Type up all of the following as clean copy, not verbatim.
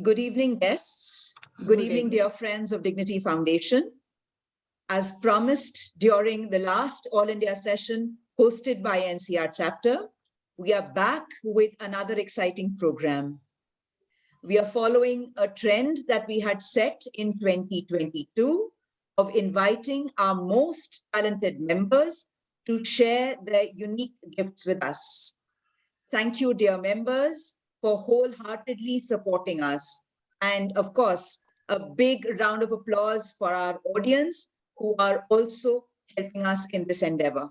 Good evening, guests. Good evening, dear friends of Dignity Foundation. As promised during the last All India session hosted by NCR chapter, we are back with another exciting program. We are following a trend that we had set in 2022 of inviting our most talented members to share their unique gifts with us. Thank you, dear members, for wholeheartedly supporting us. And of course, a big round of applause for our audience who are also helping us in this endeavor.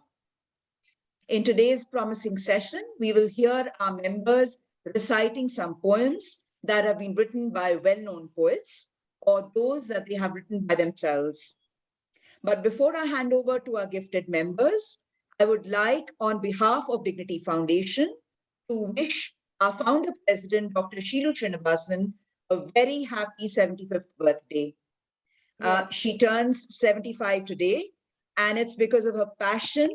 In today's promising session, we will hear our members reciting some poems that have been written by well-known poets or those that they have written by themselves. But before I hand over to our gifted members, I would like, on behalf of Dignity Foundation, to wish our founder president, Dr. Sheelu Srinivasan, a very happy 75th birthday. She turns 75 today, and it's because of her passion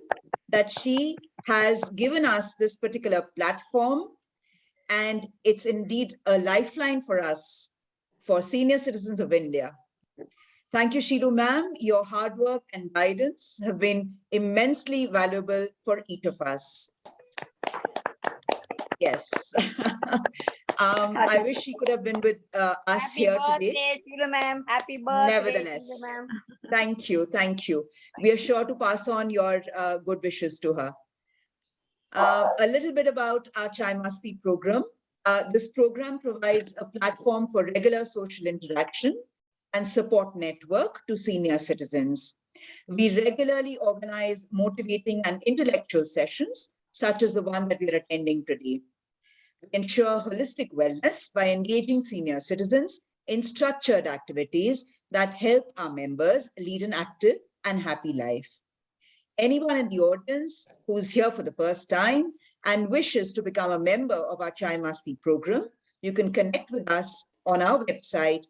that she has given us this particular platform. And it's indeed a lifeline for us, for senior citizens of India. Thank you, Sheelu ma'am. Your hard work and guidance have been immensely valuable for each of us. Yes. I wish she could have been with us here today. Happy birthday, Sheelu ma'am. Happy birthday, Nevertheless, Sheelu ma'am. thank you, thank you. We are sure to pass on your good wishes to her. A little bit about our Chai Masti program. This program provides a platform for regular social interaction and support network to senior citizens. We regularly organize motivating and intellectual sessions, such as the one that we are attending today. We ensure holistic wellness by engaging senior citizens in structured activities that help our members lead an active and happy life. Anyone in the audience who is here for the first time and wishes to become a member of our Chai Masti program, you can connect with us on our website,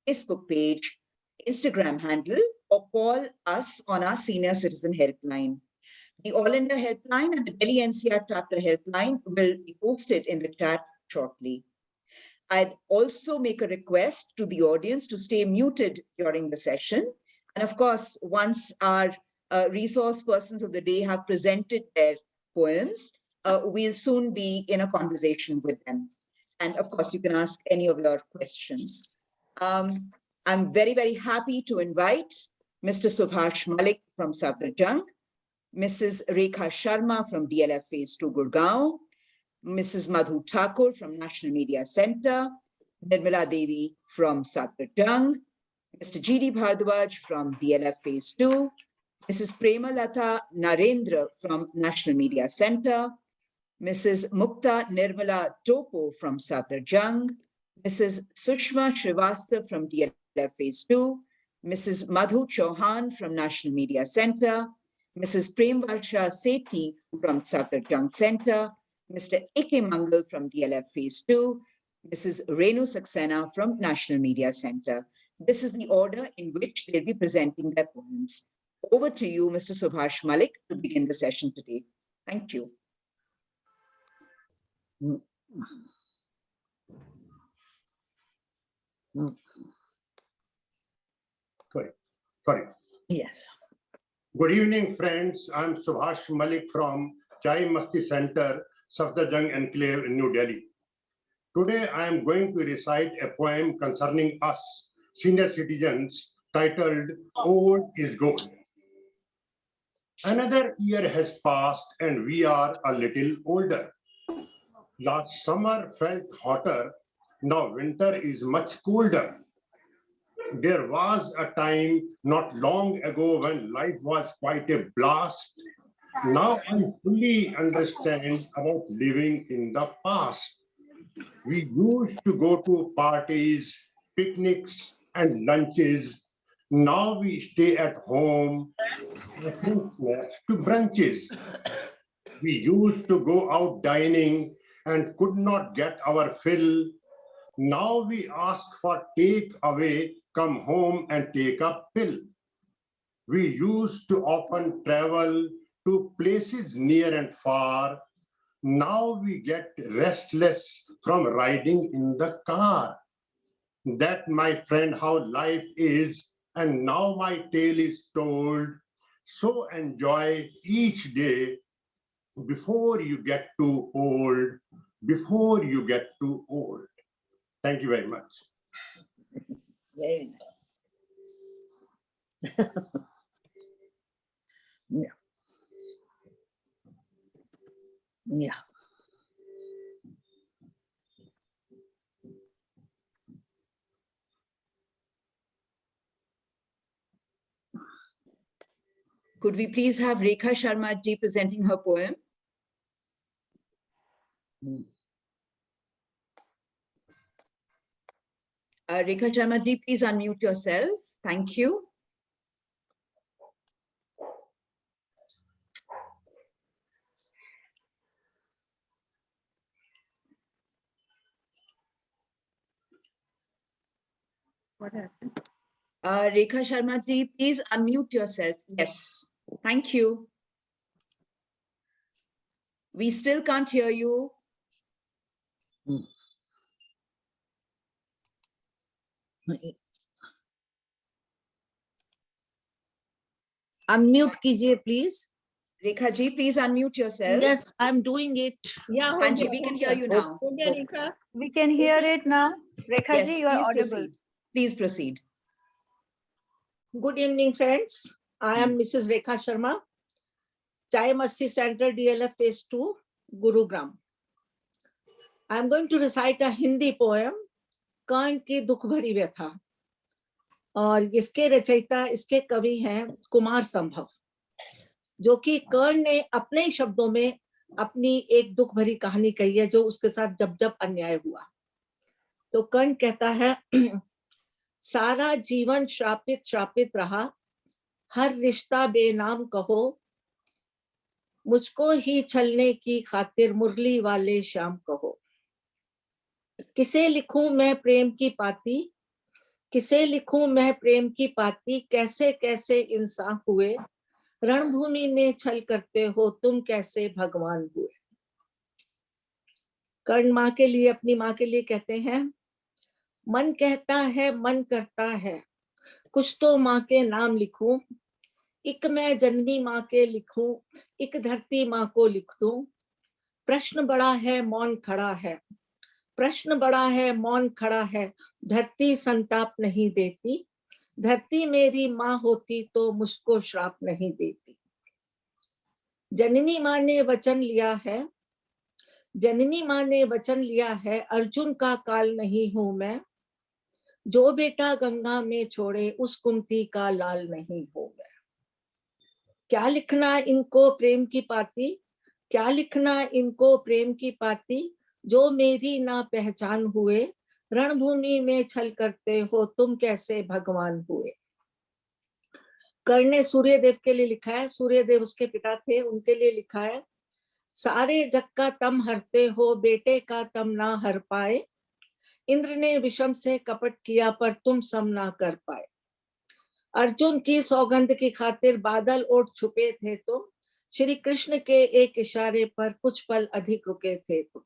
Facebook page, Instagram handle, or call us on our senior citizen helpline. The All India helpline and the Delhi NCR chapter helpline will be posted in the chat shortly. I'd also make a request to the audience to stay muted during the session. And of course, once our resource persons of the day have presented their poems, we'll soon be in a conversation with them. And of course, you can ask any of your questions. I'm very, very happy to invite Mr. Subhash Malik from Safdarjung, Mrs. Rekha Sharma from DLF Phase 2 Gurgaon, Mrs. Madhu Thakur from National Media Center, Nirmala Devi from Safdarjung, Mr. G.D. Bhardwaj from DLF Phase 2, Mrs. Premalata Narendra from National Media Center, Mrs. Mukta Nirmala Topo from Safdarjung, Mrs. Sushma Srivastava from DLF Phase 2, Mrs. Madhu Chauhan from National Media Center, Mrs. Premvarsha Sethi from Safdarjung Center, Mr. A.K. Mangal from DLF Phase 2, Mrs. Renu Saxena from National Media Center. This is the order in which they'll be presenting their poems. Over to you, Mr. Subhash Malik, to begin the session today. Thank you. Sorry. Yes. Good evening, friends. I'm Subhash Malik from Chai Masti Center, Safdarjung Enclave in New Delhi. Today, I am going to recite a poem concerning us, senior citizens, titled Old is Gold. Another year has passed and we are a little older. Last summer felt hotter. Now winter is much colder. There was a time not long ago when life was quite a blast. Now I fully understand about living in the past. We used to go to parties, picnics, and lunches. Now we stay at home, packing snacks to brunches. We used to go out dining and could not get our fill. Now we ask for take away, come home and take a pill. We used to often travel to places near and far. Now we get restless from riding in the car. That, my friend, how life is, and now my tale is told. So enjoy each day before you get too old, before you get too old. Thank you very much. Very nice. Yeah. Yeah. Could we please have Rekha Sharma ji presenting her poem? Rekha Sharma ji, please unmute yourself. Thank you. What happened? Rekha Sharma ji, please unmute yourself. Yes. Thank you. We still can't hear you. Unmute कीजिए please. Rekha ji, please unmute yourself. Yes, I'm doing it. Yeah, Anji, we can hear you now. we can hear it now. Rekha Yes, ji, you are please audible. proceed. Please proceed. Good evening, friends. I am Mrs. Rekha Sharma, Chai Masti Center, DLF Phase 2, Gurugram. I am going to recite a Hindi poem, कर्ण की दुख भरी व्यथा, और इसके रचयिता, इसके कवि हैं कुमार संभव, जो कि कर्ण ने अपने ही शब्दों में अपनी एक दुख भरी कहानी कही है, जो उसके साथ जब जब अन्याय हुआ। तो कर्ण कहता है, सारा जीवन श्रापित श्रापित रहा, हर रिश्ता बेनाम कहो, मुझको ही छलने की खातिर मुरली वाले श्याम कहो। किसे लिखूं मैं प्रेम की पाती, किसे लिखूं मैं प्रेम की पाती, कैसे कैसे इंसान हुए, रणभूमि में छल करते हो तुम कैसे भगवान हुए। कर्ण माँ के लिए, अपनी माँ के लिए कहते हैं, मन कहता है मन करता है, कुछ तो माँ के नाम लिखूं, एक मैं जन्मी माँ के लिखूं, एक धरती माँ को लिख दूं। प्रश्न बड़ा है मौन खड़ा है, प्रश्न बड़ा है मौन खड़ा है, धरती संताप नहीं देती, धरती मेरी माँ होती तो मुझको श्राप नहीं देती। जननी माँ ने वचन लिया है, जननी माँ ने वचन लिया है, अर्जुन का काल नहीं हूं मैं, जो बेटा गंगा में छोड़े उस कुंती का लाल नहीं हूं मैं। क्या लिखना इनको प्रेम की पाती, क्या लिखना इनको प्रेम की पाती, जो मेरी ना पहचान हुए, रणभूमि में छल करते हो तुम कैसे भगवान हुए। कर्ण ने सूर्यदेव के लिए लिखा है, सूर्यदेव उसके पिता थे, उनके लिए लिखा है, सारे जग का तम हरते हो, बेटे का तम ना हर पाए, इंद्र ने विषम से कपट किया पर तुम सम ना कर पाए। अर्जुन की सौगंध की खातिर बादल ओढ़ छुपे थे तुम, श्री कृष्ण के एक इशारे पर कुछ पल अधिक रुके थे तुम।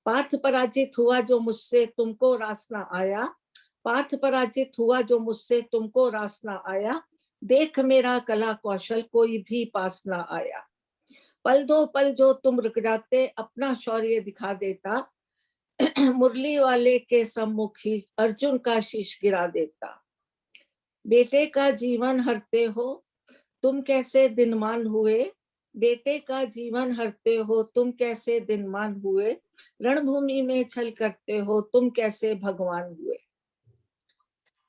पार्थ पराजित हुआ जो मुझसे तुमको रास ना आया, पार्थ पराजित हुआ जो मुझसे तुमको रास ना आया, देख मेरा कला कौशल कोई भी पास ना आया। पल दो पल जो तुम रुक जाते, अपना शौर्य दिखा देता, मुरली वाले के सम्मुख ही अर्जुन का शीश गिरा देता। बेटे का जीवन हरते हो तुम कैसे दिनमान हुए, बेटे का जीवन हरते हो तुम कैसे दिनमान हुए, रणभूमि में छल करते हो तुम कैसे भगवान हुए।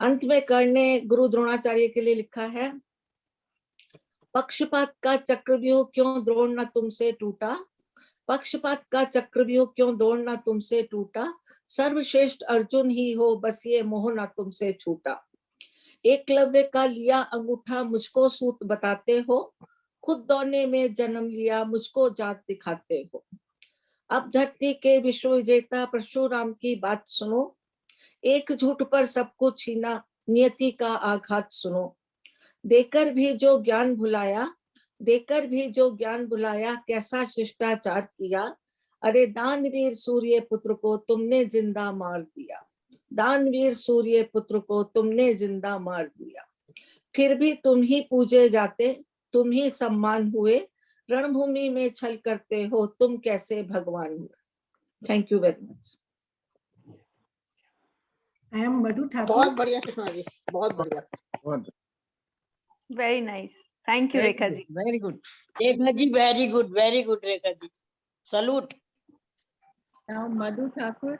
अंत में कर्ण ने गुरु द्रोणाचार्य के लिए लिखा है, पक्षपात का चक्रव्यूह क्यों द्रोण न तुमसे टूटा, पक्षपात का चक्रव्यूह क्यों द्रोण न तुमसे टूटा, सर्वश्रेष्ठ अर्जुन ही हो बस ये मोह न तुमसे छूटा। एकलव्य का लिया अंगूठा मुझको सूत बताते हो, खुद दौड़ने में जन्म लिया मुझको जात दिखाते हो। अब धरती के विश्व विजेता परशुराम की बात सुनो, एक झूठ पर सब कुछ छीना नियति का आघात सुनो। देकर भी जो ज्ञान भुलाया, देकर भी जो ज्ञान भुलाया, कैसा शिष्टाचार किया, अरे दानवीर सूर्य पुत्र को तुमने जिंदा मार दिया। दानवीर सूर्य पुत्र को तुमने जिंदा मार दिया, फिर भी तुम ही पूजे जाते, तुम ही सम्मान हुए, रणभूमि में छल करते हो तुम कैसे भगवान हुए। Thank you very much. I am Madhu Thakur. बहुत बढ़िया सुषमा जी, बहुत बढ़िया। Very nice, thank you Rekha ji. Very good Rekha ji, very good Rekha ji, salute. Now Madhu Thakur.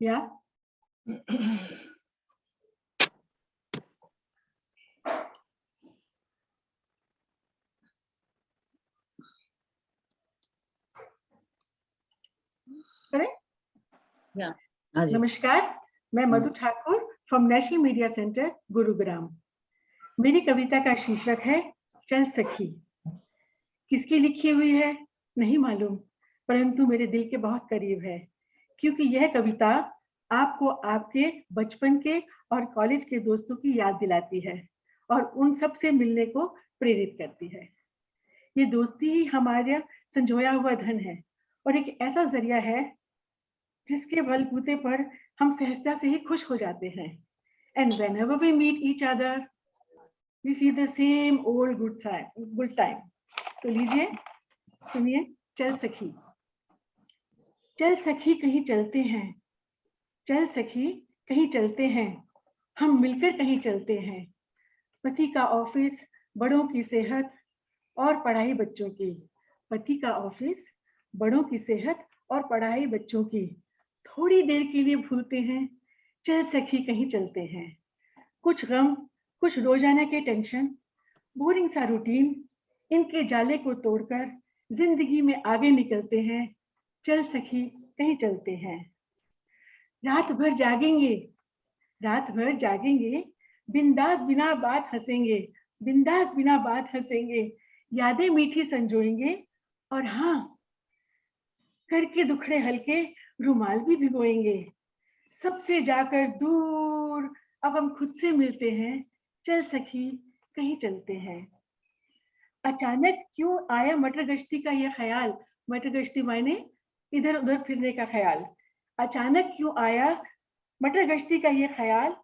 Yeah हाँ जी। नमस्कार, मैं Madhu Thakur from National Media Centre Gurugram. मेरी कविता का शीर्षक है चल सखी। किसकी लिखी हुई है नहीं मालूम, परंतु मेरे दिल के बहुत करीब है, क्योंकि यह कविता आपको आपके बचपन के और कॉलेज के दोस्तों की याद दिलाती है और उन सब से मिलने को प्रेरित करती है। ये दोस्ती ही हमारा संजोया हुआ धन है और एक ऐसा जरिया है जिसके बलबूते पर हम सहजता से ही खुश हो जाते हैं। And whenever we meet each other, we feel the same old good time. तो लीजिए सुनिए, चल सखी। चल सखी कहीं चलते हैं, चल सखी कहीं चलते हैं, हम मिलकर कहीं चलते हैं। पति का ऑफिस, बड़ों की सेहत और पढ़ाई बच्चों की। पति का ऑफिस, बड़ों की सेहत और पढ़ाई बच्चों की। थोड़ी देर के लिए भूलते हैं, चल सखी कहीं चलते हैं। कुछ गम, कुछ रोजाना के टेंशन, बोरिंग सा रूटीन, इनके जाले को तोड़कर जिंदगी में आगे निकलते हैं। चल सखी कहीं चलते हैं। रात भर जागेंगे, रात भर जागेंगे, बिंदास बिना बात हंसेंगे, बिंदास बिना बात हंसेंगे, यादें मीठी संजोएंगे और हाँ, करके दुखड़े हल्के रुमाल भी भिगोएंगे। सबसे जाकर दूर अब हम खुद से मिलते हैं, चल सखी कहीं चलते हैं। अचानक क्यों आया मटर गश्ती का ये ख्याल, मटर गश्ती मायने इधर उधर फिरने का ख्याल। अचानक क्यों आया मटर गश्ती का ये ख्याल,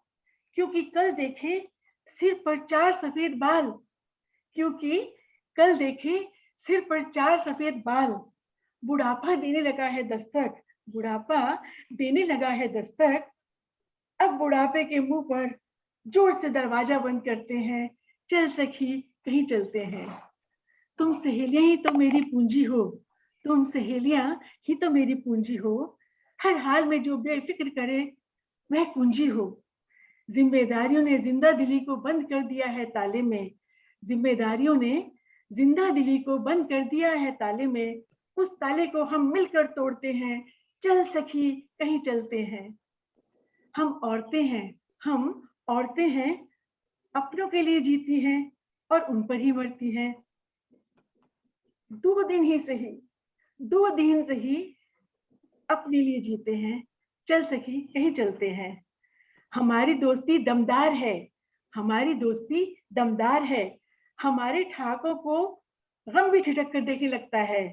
क्योंकि कल देखे सिर पर 4 सफेद बाल, क्योंकि कल देखे सिर पर 4 सफेद बाल। बुढ़ापा देने लगा है दस्तक, बुढ़ापा देने लगा है दस्तक। अब बुढ़ापे के मुंह पर जोर से दरवाजा बंद करते हैं, चल सखी कहीं चलते हैं। तुम सहेलियां ही तो मेरी पूंजी हो, तुम सहेलियां ही तो मेरी पूंजी हो। हर हाल में जो बेफिक्र करे वह कुंजी हो। जिम्मेदारियों ने जिंदा दिली को बंद कर दिया है ताले में, जिम्मेदारियों ने जिंदा दिली को बंद कर दिया है ताले में। उस ताले को हम मिलकर तोड़ते हैं, चल सखी कहीं चलते हैं। हम औरतें हैं, हम औरतें हैं, अपनों के लिए जीती हैं और उन पर ही मरती हैं। 2 दिन ही सही, 2 दिन सही अपने लिए जीते हैं, चल सखी कहीं चलते हैं। हमारी दोस्ती दमदार है, हमारी दोस्ती दमदार है। हमारे ठहाकों को गम भी ठिठक कर देखने लगता है।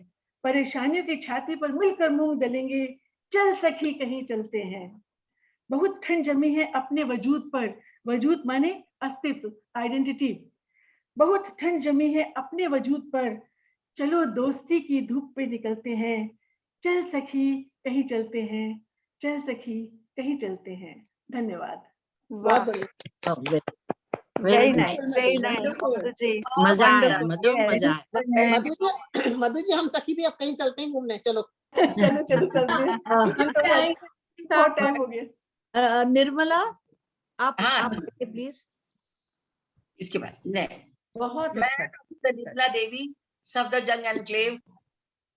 परेशानियों की छाती पर मिलकर मूंग दलेंगे, चल सखी कहीं चलते हैं। बहुत ठंड जमी है अपने वजूद पर, वजूद माने अस्तित्व, आइडेंटिटी। बहुत ठंड जमी है अपने वजूद पर, चलो दोस्ती की धूप पे निकलते हैं, चल सखी कहीं चलते हैं, चल सखी कहीं चलते हैं। धन्यवाद। बहुत बढ़िया। Very nice, very nice Madhu ji. मजा आया, Wonderful, मधु yes. मजा आया। मधु जी हम सखी भी अब कहीं चलते हैं घूमने, चलो। चलो चलो चलते हैं। बहुत टाइम हो गया। निर्मला आप हाँ। प्लीज। इसके बाद नहीं, बहुत मैं अच्छा। निर्मला देवी, सफदरजंग एनक्लेव,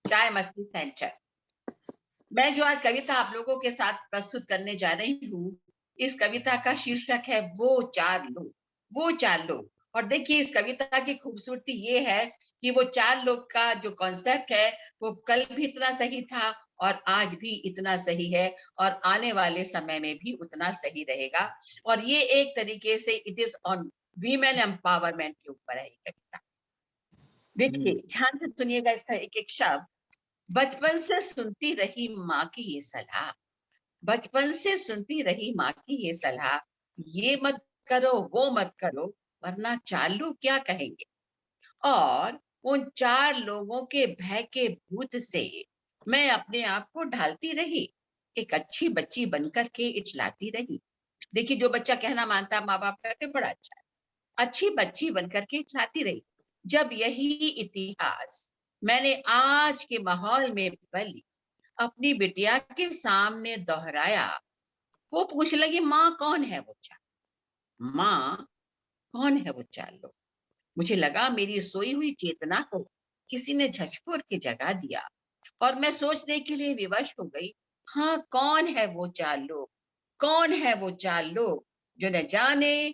चाय मस्ती सेंटर। मैं जो आज कविता आप लोगों के साथ प्रस्तुत करने जा रही हूँ, इस कविता का शीर्षक है वो 4 लोग, वो 4 लोग। और देखिए इस कविता की खूबसूरती ये है कि वो 4 लोग का जो कॉन्सेप्ट है वो कल भी इतना सही था और आज भी इतना सही है और आने वाले समय में भी उतना सही रहेगा। और ये एक तरीके से it is on women empowerment के ऊपर है ये कविता। देखिए ध्यान से सुनिएगा इसका एक एक शब्द। बचपन से सुनती रही माँ की ये सलाह, बचपन से सुनती रही माँ की ये सलाह, ये मत करो वो मत करो वरना चालू क्या कहेंगे। और उन 4 लोगों के भय के भूत से मैं अपने आप को ढालती रही, एक अच्छी बच्ची बनकर के इठलाती रही। देखिए, जो बच्चा कहना मानता माँ बाप कहते बड़ा अच्छा है, अच्छी बच्ची बनकर के इठलाती रही। जब यही इतिहास मैंने आज के माहौल में पली अपनी बिटिया के सामने दोहराया, वो पूछ लगी माँ कौन है वो 4, माँ कौन है वो 4 लोग। मुझे लगा मेरी सोई हुई चेतना को किसी ने झकझोर के जगा दिया और मैं सोचने के लिए विवश हो गई, हाँ कौन है वो 4 लोग, कौन है वो 4 लोग जो न जाने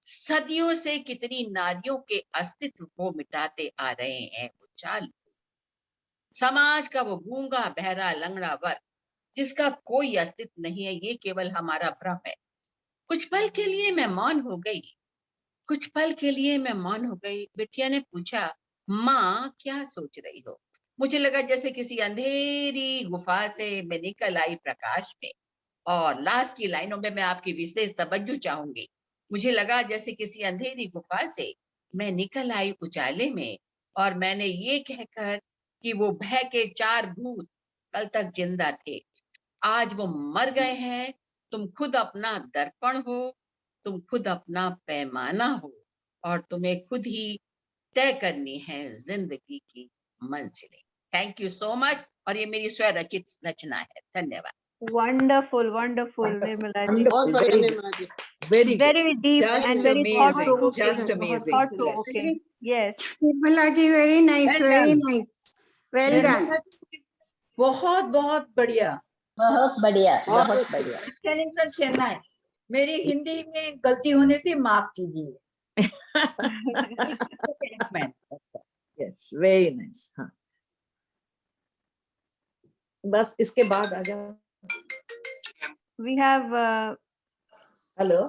सदियों से कितनी नारियों के अस्तित्व को मिटाते आ रहे हैं। वो 4 लोग, समाज का वो गूंगा बहरा लंगड़ा वर्ग जिसका कोई अस्तित्व नहीं है, ये केवल हमारा भ्रम है। कुछ पल के लिए मैं मौन हो गई, कुछ पल के लिए मैं मौन हो गई। बिटिया ने पूछा, माँ क्या सोच रही हो। मुझे लगा जैसे किसी अंधेरी गुफा से मैं निकल आई प्रकाश में। और लास्ट की लाइनों में मैं आपकी विशेष तवज्जो चाहूंगी। मुझे लगा जैसे किसी अंधेरी गुफा से मैं निकल आई उजाले में, और मैंने ये कहकर कि वो भय के 4 भूत कल तक जिंदा थे, आज वो मर गए हैं। तुम खुद अपना दर्पण हो, तुम खुद अपना पैमाना हो, और तुम्हें खुद ही तय करनी है जिंदगी की मंजिलें। Thank you so much. और ये मेरी स्वरचित रचना है। धन्यवाद। Wonderful, wonderful, Nirmala ji. बहुत Wonderful, बढ़िया very good, Nirmala ji. very good. Very deep Just and very amazing, thought-provoking. just amazing. Thought provoking. Yes. Nirmala ji very nice, Well very done. Nice, well done. बहुत बहुत बढ़िया, बहुत बहुत अच्छी। चेन्नई फ्रॉम चेन्नई। मेरी हिंदी में गलती होने से माफ कीजिए। Yes, very nice. हाँ, बस इसके बाद आ जाओ। We have hello,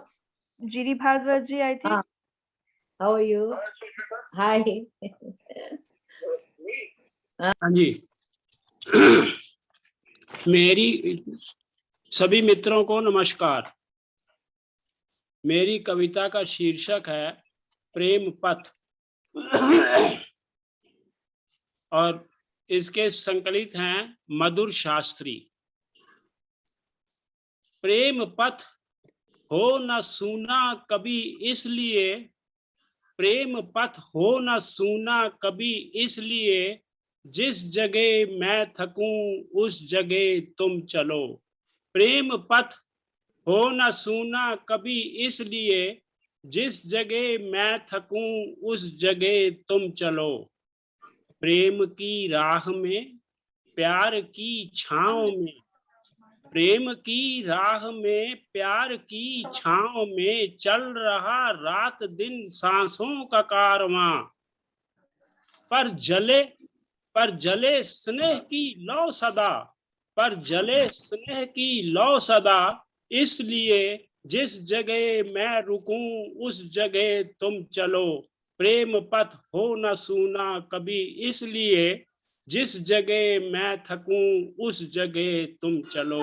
Giri Bhardwaj ji, I think. हाँ, how are you? Hi. हाँ जी। मेरी सभी मित्रों को नमस्कार। मेरी कविता का शीर्षक है प्रेम पथ और इसके संकलित हैं मधुर शास्त्री। प्रेम पथ हो न सूना कभी इसलिए, प्रेम पथ हो न सूना कभी इसलिए, जिस जगह मैं थकूं उस जगह तुम चलो। प्रेम पथ हो न सूना कभी इसलिए, जिस जगह मैं थकूं उस जगह तुम चलो। प्रेम की राह में प्यार की छांव में, प्रेम की राह में प्यार की छांव में चल रहा रात दिन सांसों का कारवां। पर जले स्नेह की लौ सदा, पर जले स्नेह की लौ सदा, इसलिए जिस जगह मैं रुकूं उस जगह तुम चलो। प्रेम पथ हो न सूना कभी इसलिए, जिस जगह मैं थकूं उस जगह तुम चलो।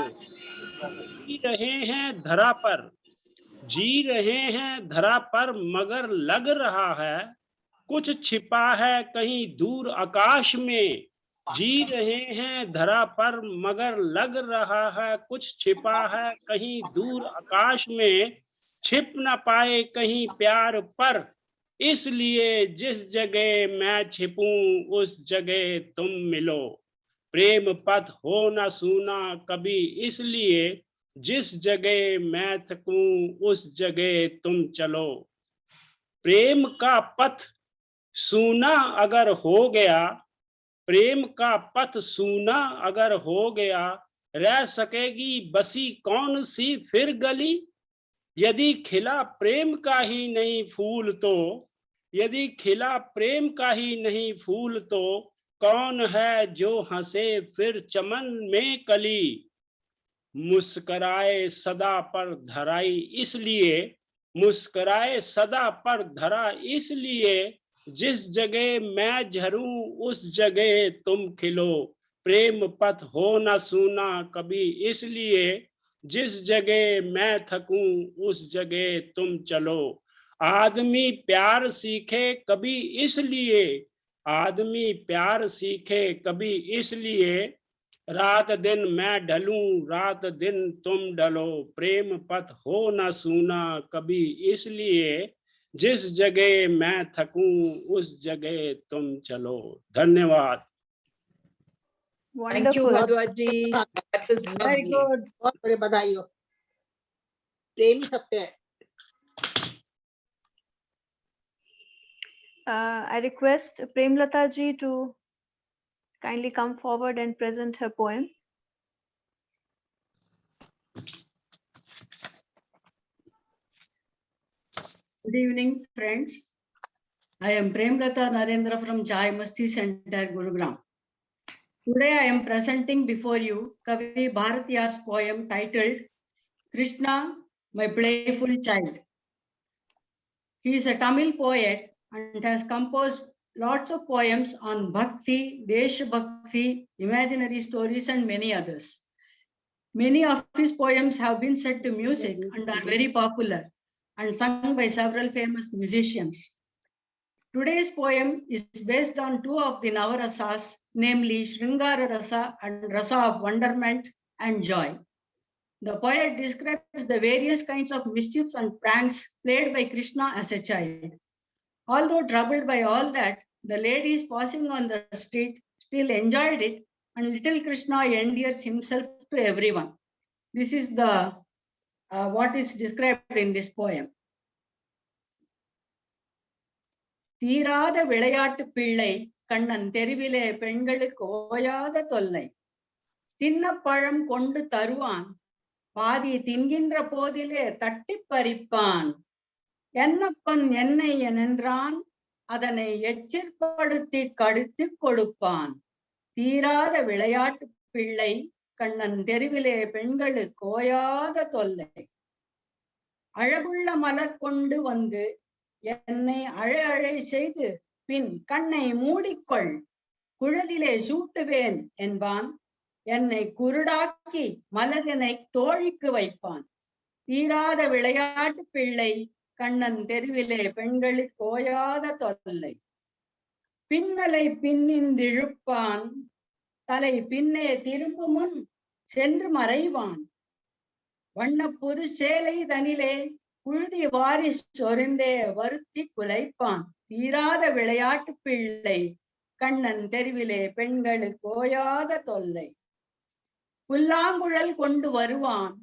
जी रहे हैं धरा पर, जी रहे हैं धरा पर, मगर लग रहा है कुछ छिपा है कहीं दूर आकाश में। जी रहे हैं धरा पर मगर लग रहा है कुछ छिपा है कहीं दूर आकाश में। छिप न पाए कहीं प्यार पर, इसलिए जिस जगह मैं छिपूं उस जगह तुम मिलो। प्रेम पथ हो न सूना कभी इसलिए, जिस जगह मैं थकूं उस जगह तुम चलो। प्रेम का पथ सूना अगर हो गया, प्रेम का पथ सूना अगर हो गया, रह सकेगी बसी कौन सी फिर गली। यदि खिला प्रेम का ही नहीं फूल तो, यदि खिला प्रेम का ही नहीं फूल तो, कौन है जो हंसे फिर चमन में कली। मुस्कराए सदा पर धराई इसलिए, मुस्कराए सदा पर धरा इसलिए, जिस जगह मैं झरूं उस जगह तुम खिलो। प्रेम पथ हो न सूना कभी इसलिए, जिस जगह मैं थकूं उस जगह तुम चलो। आदमी प्यार सीखे कभी इसलिए, आदमी प्यार सीखे कभी इसलिए, रात दिन मैं ढलूं रात दिन तुम ढलो। प्रेम पथ हो न सूना कभी इसलिए, जिस जगह मैं थकूं उस जगह तुम चलो। धन्यवाद। Thank you, Wonderful. Bhardwaj ji. That was very lovely. Good, बहुत बड़े बधाई हो। प्रेम ही सत्य है। I request Premlata ji to kindly come forward and present her poem. Good evening, friends. I am Premlata Narendra from Chai Masti Center, Gurugram. Today I am presenting before you Kavi Bharatiya's poem titled Krishna, My Playful Child. He is a Tamil poet and has composed lots of poems on Bhakti, Desh Bhakti, imaginary stories, and many others. Many of his poems have been set to music and are very popular and sung by several famous musicians. Today's poem is based on two of the Navarasas, namely Sringara Rasa and Rasa of wonderment and joy. The poet describes the various kinds of mischiefs and pranks played by Krishna as a child. Although troubled by all that, the ladies passing on the street still enjoyed it, and little Krishna endears himself to everyone. This is the what is described in this poem. தீராத விளையாட்டு பிள்ளை கண்ணன் தெருவிலே பெண்களுக்கு ஓயாத தொல்லை. தின்னப்பழம் கொண்டு தருவான், பாதி தின்கின்ற போதிலே தட்டி பறிப்பான். என்னப்பன் என்னை என்றான், அதனை எச்சிற்படுத்தி கடித்து கொடுப்பான். தீராத விளையாட்டு பிள்ளை கண்ணன் தெருவிலே பெண்களுக்கு ஓயாத தொல்லை. அழகுள்ள மலர் கொண்டு வந்து என்னை அழை செய்து பின் கண்ணை மூடிக்கொள், குழலிலே சூட்டுவேன் என்பான். என்னை குருடாக்கி மலதினை தோழிக்கு வைப்பான். தீராத விளையாட்டு பிள்ளை கண்ணன் தெருவிலே பெண்களுக்கு ஓயாத தொல்லை. பின்னலை பின்னின்றிழுப்பான், தலை பின்னே திரும்பும் முன் சென்று மறைவான். வண்ணப்புது சேலை தனிலே புழுதி வாரி சொரிந்தே வருத்தி குலைப்பான். தீராத விளையாட்டு பிள்ளை கண்ணன் தெருவிலே பெண்களுக்கு ஓயாத தொல்லை. புல்லாங்குழல் கொண்டு வருவான்,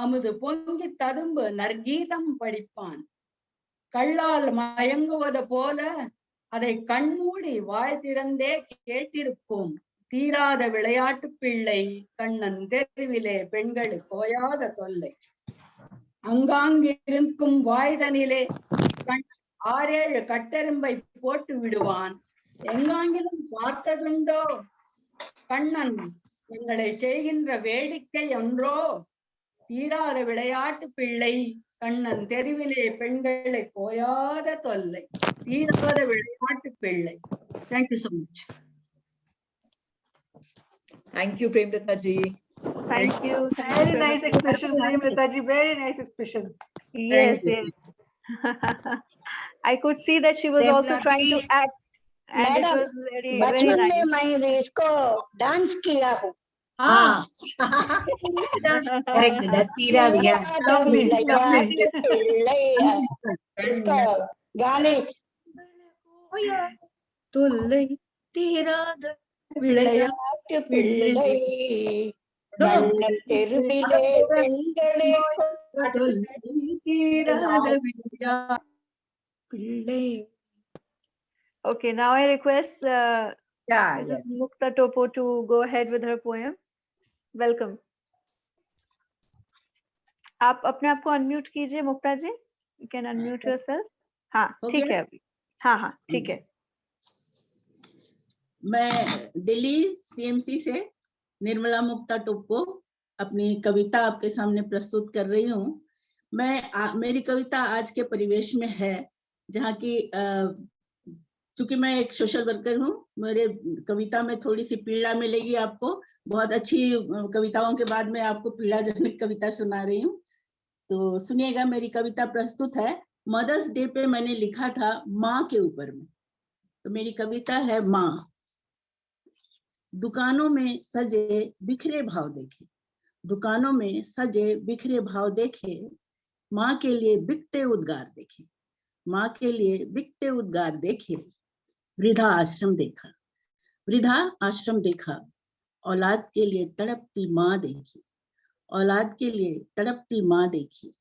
அமுது பொங்கி ததும்பு நற்கீதம் படிப்பான். கள்ளால் மயங்குவது போல அதை கண்மூடி வாய் திறந்தே கேட்டிருப்போம். தீராத விளையாட்டு பிள்ளை கண்ணன் தெருவிலே பெண்களுக்கு ஓயாத தொல்லை. அங்காங்கிருக்கும் வாய்தனிலே ஆறேழு கட்டெரும்பை போட்டு விடுவான். எங்காங்கிலும் பார்த்ததுண்டோ கண்ணன் எங்களை செய்கின்ற வேடிக்கை ஒன்றோ. தீராத விளையாட்டு பிள்ளை கண்ணன் தெருவிலே பெண்களுக்கு ஓயாத தொல்லை. தீராத விளையாட்டு பிள்ளை. Thank you so much. Thank you, Premlata ji. Thank you. Very nice expression, Premlata ji. Very nice expression. Yes, yes. I could see that she was also trying to act, and it Madam, was very, very बचपन में nice. मैं इसको dance किया हूँ। हाँ correct तीरा दिया Lovely, lovely. इसको गाने தொல்லை தீராத விளையாட்டு பிள்ளை கண்ணன் தெருவிலே பெண்களே தீராத விளையாட்டு பிள்ளை. Okay, now I request Yeah, Mrs. Mukta Topo to go ahead with her poem. Welcome. आप अपने आप को अनम्यूट कीजिए मुक्ता जी. You can unmute yourself. हाँ, हो ठीक गया? है अभी. हाँ हाँ, ठीक है. मैं दिल्ली सीएमसी से निर्मला मुक्ता टोप्पो अपनी कविता आपके सामने प्रस्तुत कर रही हूँ। मेरी कविता आज के परिवेश में है, जहाँ की चूंकि मैं एक सोशल वर्कर हूँ, मेरे कविता में थोड़ी सी पीड़ा मिलेगी आपको। बहुत अच्छी कविताओं के बाद मैं आपको पीड़ाजनक कविता सुना रही हूँ, तो सुनिएगा। मेरी कविता प्रस्तुत है। मदर्स डे पे मैंने लिखा था माँ के ऊपर में, तो मेरी कविता है माँ। दुकानों में सजे बिखरे भाव देखे, दुकानों में सजे बिखरे भाव देखे, माँ के लिए बिकते उद्गार देखे, माँ के लिए बिकते उद्गार देखे। वृद्धा आश्रम देखा, वृद्धा आश्रम देखा, औलाद के लिए तड़पती माँ देखी, औलाद के लिए तड़पती माँ देखी।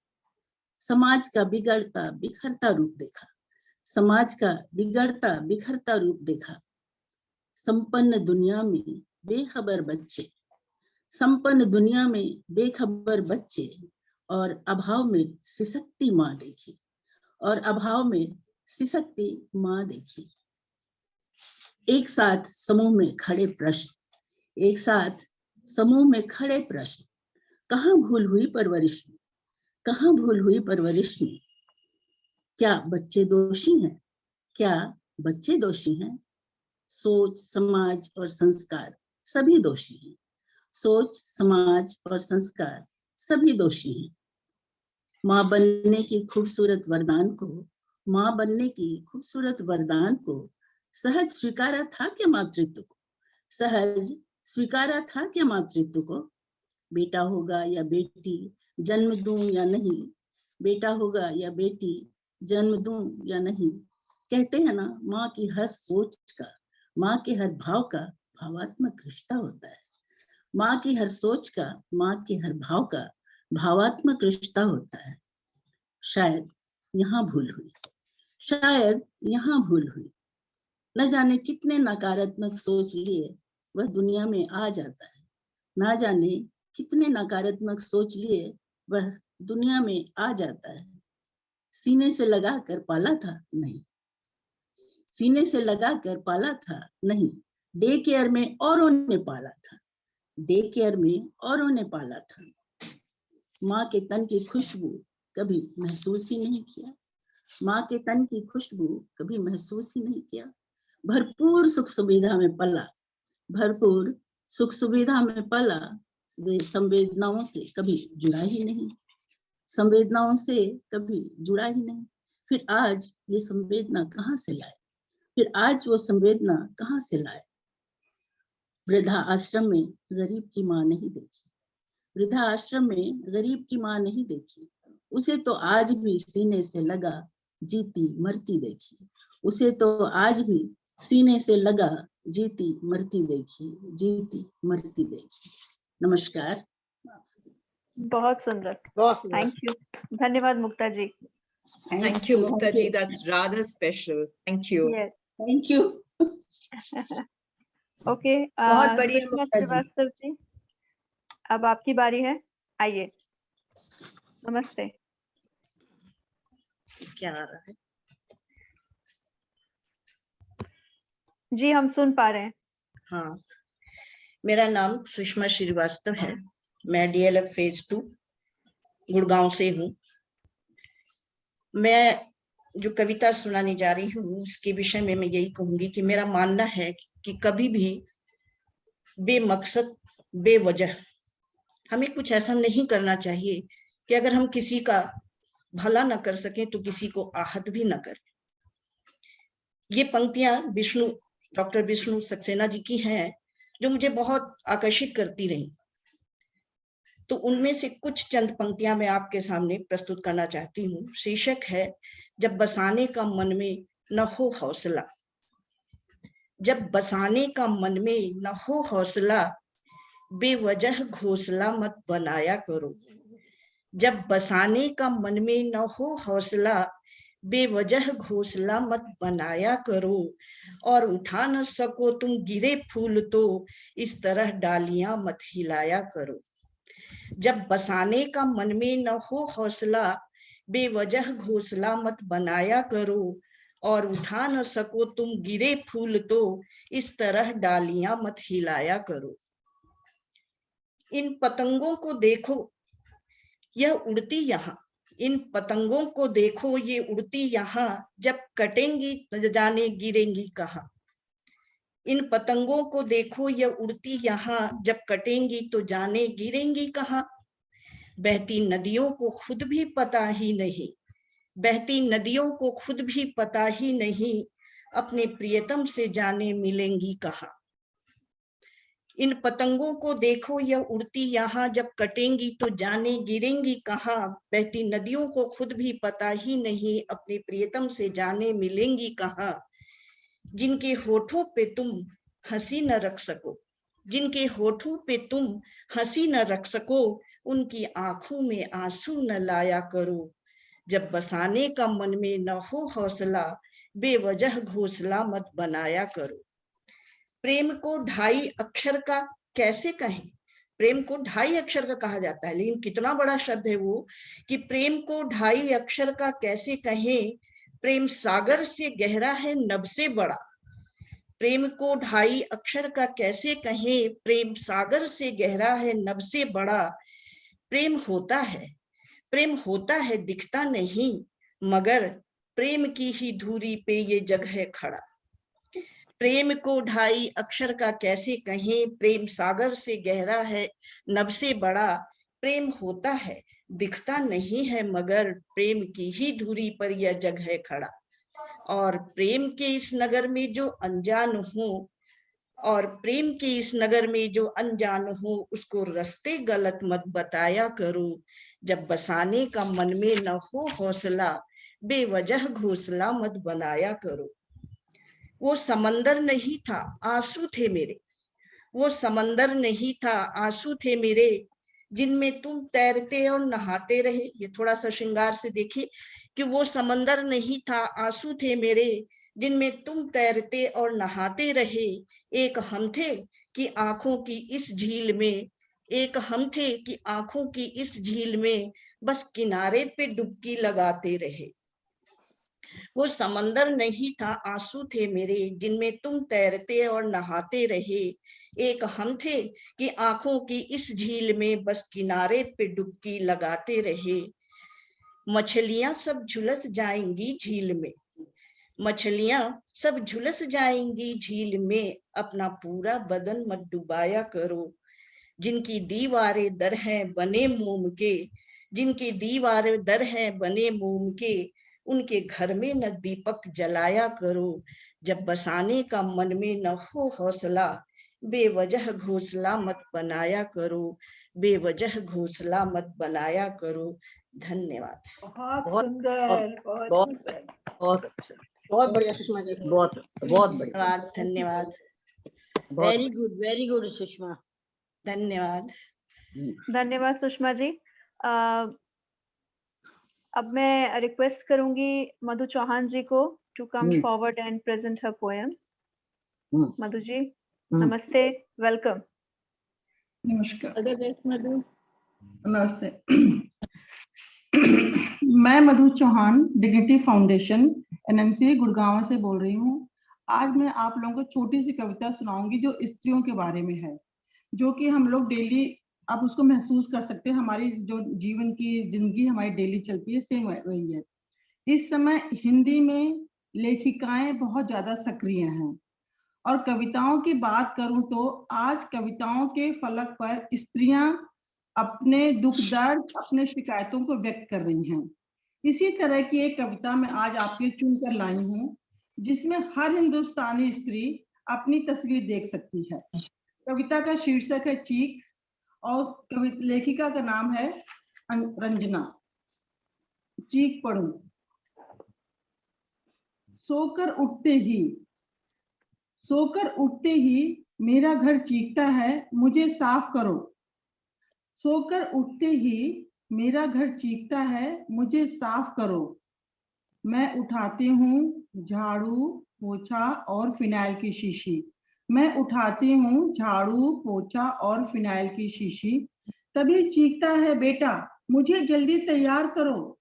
समाज का बिगड़ता बिखरता रूप देखा, समाज का बिगड़ता बिखरता रूप देखा। संपन्न दुनिया में बेखबर बच्चे, संपन्न दुनिया में बेखबर बच्चे, और अभाव में सिसकती माँ देखी, और अभाव में सिसकती माँ देखी। एक साथ समूह में खड़े प्रश्न, एक साथ समूह में खड़े प्रश्न, कहाँ भूल हुई परवरिश में, कहाँ भूल हुई परवरिश में। क्या बच्चे दोषी हैं, क्या बच्चे दोषी हैं? सोच, समाज और संस्कार सभी दोषी हैं, सोच, समाज और संस्कार सभी दोषी हैं। माँ बनने की खूबसूरत वरदान को, माँ बनने की खूबसूरत वरदान को सहज स्वीकारा था क्या मातृत्व को, सहज स्वीकारा था क्या मातृत्व को। बेटा होगा या बेटी जन्म दूं या नहीं, बेटा होगा या बेटी जन्म दूं या नहीं। कहते हैं ना, माँ की हर सोच का, माँ के हर भाव का भावात्मक रिश्ता होता है। माँ की हर सोच का, माँ के हर भाव का भावात्मक रिश्ता होता है। शायद यहाँ भूल हुई, शायद यहाँ भूल हुई। न जाने कितने नकारात्मक सोच लिए वह दुनिया में आ जाता है, ना जाने कितने नकारात्मक सोच लिए वह दुनिया में आ जाता है। सीने से लगा कर पाला था नहीं, सीने से लगा कर पाला था नहीं, डे केयर में औरों ने पाला था, डे केयर में औरों ने पाला था। माँ के तन की खुशबू कभी महसूस ही नहीं किया, माँ के तन की खुशबू कभी महसूस ही नहीं किया। भरपूर सुख सुविधा में पला, भरपूर सुख सुविधा में पला, वे संवेदनाओं से कभी जुड़ा ही नहीं, संवेदनाओं से कभी जुड़ा ही नहीं। फिर आज ये संवेदना कहाँ से लाए, फिर आज वो संवेदना कहाँ से लाए। वृद्धा आश्रम में गरीब की माँ नहीं देखी, वृद्धा आश्रम में गरीब की माँ नहीं देखी, उसे तो आज भी सीने से लगा जीती मरती देखी, उसे तो आज भी सीने से लगा जीती मरती देखी, जीती मरती देखी। नमस्कार। बहुत सुंदर, थैंक यू, धन्यवाद मुक्ता जी। Thank you, Mukta ji. That's rather special. Thank you. Yes. Thank you. Okay, बहुत बढ़िया सुषमा मुक्ता जी। श्रीवास्तव जी, अब आपकी बारी है, आइए। नमस्ते। क्या आ रहा है? जी, हम सुन पा रहे हैं। हाँ, मेरा नाम सुषमा श्रीवास्तव है। मैं DLF फेज 2 गुड़गांव से हूँ। मैं जो कविता सुनाने जा रही हूँ उसके विषय में मैं यही कहूंगी कि मेरा मानना है कि कभी भी बेमकसद बेवजह हमें कुछ ऐसा नहीं करना चाहिए कि अगर हम किसी का भला न कर सकें तो किसी को आहत भी न करें। ये पंक्तियां डॉक्टर विष्णु सक्सेना जी की हैं जो मुझे बहुत आकर्षित करती रही। तो उनमें से कुछ चंद पंक्तियां मैं आपके सामने प्रस्तुत करना चाहती हूँ। शीर्षक है जब बसाने का मन में न हो हौसला, जब बसाने का मन में न हो हौसला, बेवजह घोंसला मत बनाया करो। जब बसाने का मन में न हो हौसला, बेवजह घोंसला मत बनाया करो। और उठा न सको तुम गिरे फूल तो इस तरह डालियां मत हिलाया करो। जब बसाने का मन में न हो हौसला, बेवजह घोंसला मत बनाया करो। और उठा न सको तुम गिरे फूल तो इस तरह डालियां मत हिलाया करो। इन पतंगों को देखो, यह उड़ती यहाँ इन पतंगों को देखो ये उड़ती यहाँ, जब कटेंगी न जाने गिरेंगी कहाँ। इन पतंगों को देखो ये उड़ती यहाँ, जब कटेंगी तो जाने गिरेंगी कहाँ। बहती नदियों को खुद भी पता ही नहीं, बहती नदियों को खुद भी पता ही नहीं, अपने प्रियतम से जाने मिलेंगी कहाँ। इन पतंगों को देखो यह उड़ती यहाँ, जब कटेंगी तो जाने गिरेंगी कहाँ। बहती नदियों को खुद भी पता ही नहीं, अपने प्रियतम से जाने मिलेंगी कहाँ। जिनके होठों पे तुम हंसी न रख सको, जिनके होठों पे तुम हंसी न रख सको, उनकी आंखों में आंसू न लाया करो। जब बसाने का मन में न हो हौसला, बेवजह घोंसला मत बनाया करो। प्रेम को 2.5 अक्षर का कैसे कहें, प्रेम को 2.5 अक्षर का कहा जाता है, लेकिन कितना बड़ा शब्द है वो कि प्रेम को 2.5 अक्षर का कैसे कहें। प्रेम सागर से गहरा है नभ से बड़ा, प्रेम को 2.5 अक्षर का कैसे कहें। प्रेम सागर से गहरा है नभ से बड़ा। प्रेम होता है दिखता नहीं, मगर प्रेम की ही धुरी पे ये जग है खड़ा। प्रेम को 2.5 अक्षर का कैसे कहें। प्रेम सागर से गहरा है नभ से बड़ा। प्रेम होता है दिखता नहीं है, मगर प्रेम की ही धुरी पर यह जग है खड़ा। और प्रेम के इस नगर में जो अनजान हो, और प्रेम के इस नगर में जो अनजान हो, उसको रास्ते गलत मत बताया करो। जब बसाने का मन में न हो हौसला, बेवजह घोंसला मत बनाया करो। वो समंदर नहीं था आंसू थे मेरे, वो समंदर नहीं था आंसू थे मेरे, जिनमें तुम तैरते और नहाते रहे। ये थोड़ा सा श्रृंगार से देखिए कि वो समंदर नहीं था आंसू थे मेरे, जिनमें तुम तैरते और नहाते रहे। एक हम थे कि आंखों की इस झील में, एक हम थे कि आंखों की इस झील में, बस किनारे पे डुबकी लगाते रहे। वो समंदर नहीं था आंसू थे मेरे, जिनमें तुम तैरते और नहाते रहे। एक हम थे कि आंखों की इस झील में, बस किनारे पे डुबकी लगाते रहे। मछलियां सब झुलस जाएंगी झील में, मछलियां सब झुलस जाएंगी झील में, अपना पूरा बदन मत डुबाया करो। जिनकी दीवारें दर हैं बने मोम के, जिनकी दीवारें दर हैं बने मोम के, उनके घर में न दीपक जलाया करो। जब बसाने का मन में न हो हौसला, बेवजह घोंसला मत बनाया करो, बेवजह घोंसला मत बनाया करो। धन्यवाद। बहुत सुंदर, बहुत सुंदर। बहुत बढ़िया सुषमा जी, बहुत बढ़िया, धन्यवाद। वेरी गुड सुषमा, धन्यवाद। धन्यवाद सुषमा जी। अब मैं रिक्वेस्ट करूंगी मधु चौहान जी को to come forward and present her poem. Madhu ji, नमस्ते, वेलकम। नमस्कार। मधु, नमस्ते। मैं Madhu Chauhan, Dignity Foundation NMC Gurgaon से बोल रही हूँ। आज मैं आप लोगों को छोटी सी कविता सुनाऊंगी जो स्त्रियों के बारे में है, जो कि हम लोग डेली आप उसको महसूस कर सकते हैं। हमारी जो जीवन की जिंदगी हमारी डेली चलती है, सेम वही है। इस समय हिंदी में लेखिकाएं बहुत ज्यादा सक्रिय हैं, और कविताओं की बात करूं तो आज कविताओं के फलक पर स्त्रियां अपने दुख दर्द, अपने शिकायतों को व्यक्त कर रही हैं। इसी तरह की एक कविता मैं आज आपके चुनकर लाई हूं, जिसमें हर हिंदुस्तानी स्त्री अपनी तस्वीर देख सकती है। कविता का शीर्षक है चीख, और लेखिका का नाम है रंजना। चीख पढ़ूं। सोकर उठते ही मेरा घर चीखता है, मुझे साफ करो। सोकर उठते ही मेरा घर चीखता है, मुझे साफ करो। मैं उठाती हूँ झाड़ू, पोछा और फिनाइल की शीशी। मैं उठाती हूँ झाड़ू, पोछा और फिनाइल की शीशी। तभी चीखता है बेटा, मुझे जल्दी तैयार करो।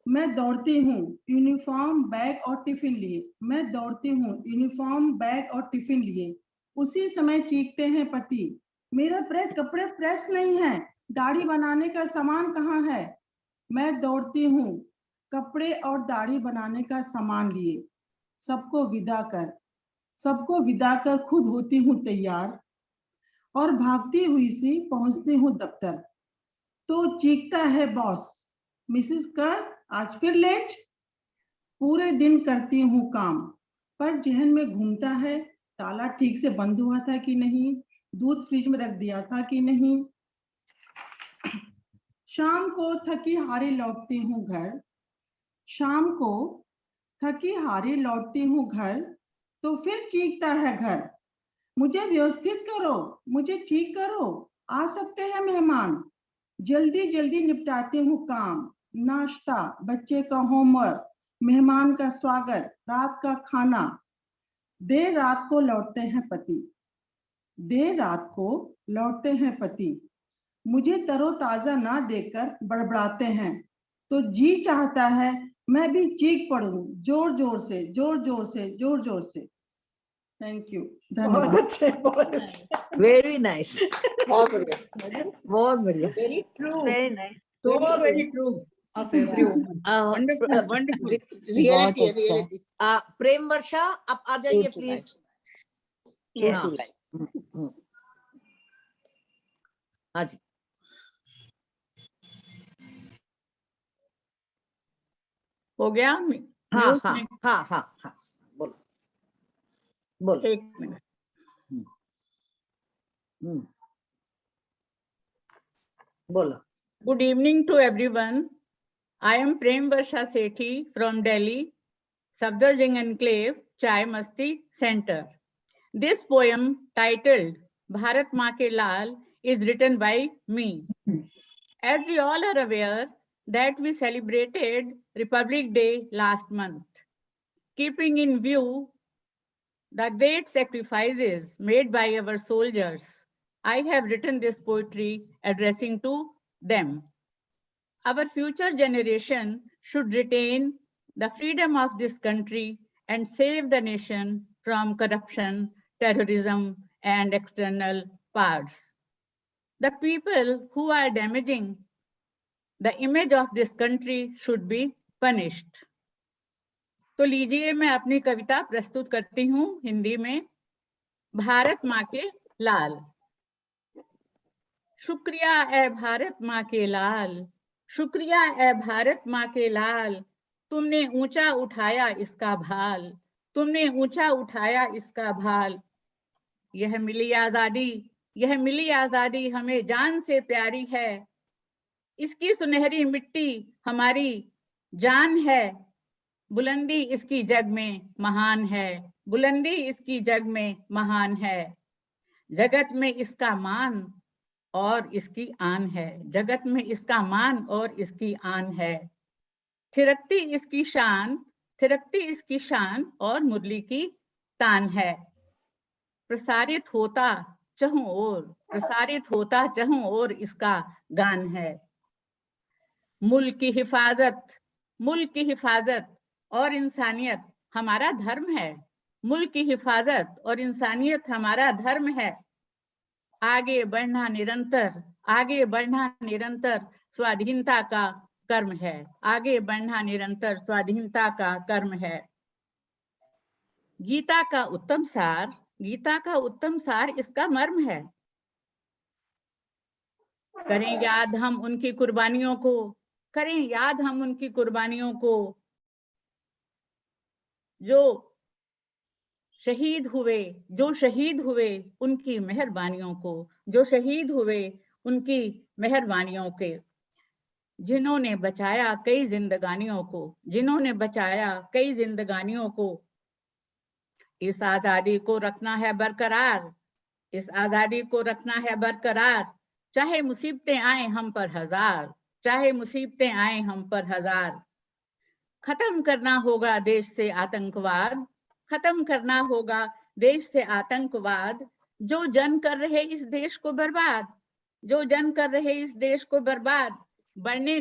मैं दौड़ती हूँ यूनिफॉर्म, बैग और टिफिन लिए। मैं दौड़ती हूँ यूनिफॉर्म, बैग और टिफिन लिए। उसी समय चीखते हैं पति, मेरा कपड़े प्रेस नहीं है, दाढ़ी बनाने का सामान कहाँ है। मैं दौड़ती हूँ कपड़े और दाढ़ी बनाने का सामान लिए, सबको विदा कर खुद होती हूँ तैयार और भागती हुई सी पहुंचती हूँ दफ्तर। तो चीखता है बॉस, मिसेस कर आज फिर लेट। पूरे दिन करती हूँ काम, पर जहन में घूमता है ताला ठीक से बंद हुआ था कि नहीं, दूध फ्रिज में रख दिया था कि नहीं। शाम को थकी हारी लौटती हूँ घर, तो फिर चीखता है घर, मुझे व्यवस्थित करो, मुझे ठीक करो, आ सकते हैं मेहमान। जल्दी जल्दी निपटाती हूँ काम, नाश्ता, बच्चे का होमवर्क, मेहमान का स्वागत, रात का खाना। देर रात को लौटते हैं पति, मुझे तरोताजा ना देकर बड़बड़ाते हैं, तो जी चाहता है मैं भी चीख पड़ूं जोर जोर से। थैंक यू, बहुत धन्यवाद। अच्छे, बहुत अच्छे। वेरी नाइस, बहुत बढ़िया, बहुत बढ़िया। Very true. Very nice. So very true of every woman. Wonderful, wonderful. Reality है, अच्छा। रियलिटी। प्रेम वर्षा, आप आ जाइए प्लीज। Yes. हाँ हाँ जी। हो गया? हाँ Mute हाँ में? हाँ हाँ हाँ, बोलो। एक मिनट। बोलो। Good evening to everyone. I am Prem Varsha Sethi from Delhi, Safdarjung Enclave, Chai Masti Center. This poem titled Bharat Maa Ke Lal is written by me. As we all are aware that we celebrated Republic Day last month. Keeping in view the great sacrifices made by our soldiers, I have written this poetry addressing to them. Our future generation should retain the freedom of this country and save the nation from corruption, terrorism, and external powers. The people who are damaging the image of this country should be punished. तो लीजिए मैं अपनी कविता प्रस्तुत करती हूँ हिंदी में। भारत माँ के लाल। शुक्रिया ए भारत माँ के लाल, शुक्रिया ए भारत माँ के लाल, तुमने ऊंचा उठाया इसका भाल, तुमने ऊंचा उठाया इसका भाल। यह मिली आजादी हमें जान से प्यारी है, इसकी सुनहरी मिट्टी हमारी जान है, बुलंदी इसकी जग में महान है, बुलंदी इसकी जग में महान है। जगत में इसका मान और इसकी आन है, जगत में इसका मान और इसकी आन है। थिरकती इसकी शान और मुरली की तान है। प्रसारित होता चहुं ओर इसका गान है। मुल्क की हिफाजत और इंसानियत हमारा धर्म है, मुल्क की हिफाजत और इंसानियत हमारा धर्म है। आगे बढ़ना निरंतर स्वाधीनता का कर्म है, आगे बढ़ना निरंतर स्वाधीनता का कर्म है। गीता का उत्तम सार इसका मर्म है। करें याद हम उनकी कुर्बानियों को, जो शहीद हुए उनकी मेहरबानियों के, जिन्होंने बचाया कई जिंदगानियों को। इस आजादी को रखना है बरकरार, चाहे मुसीबतें आए हम पर हजार। खत्म करना होगा देश से आतंकवाद, जो जन कर रहे इस देश को बर्बाद, बढ़ने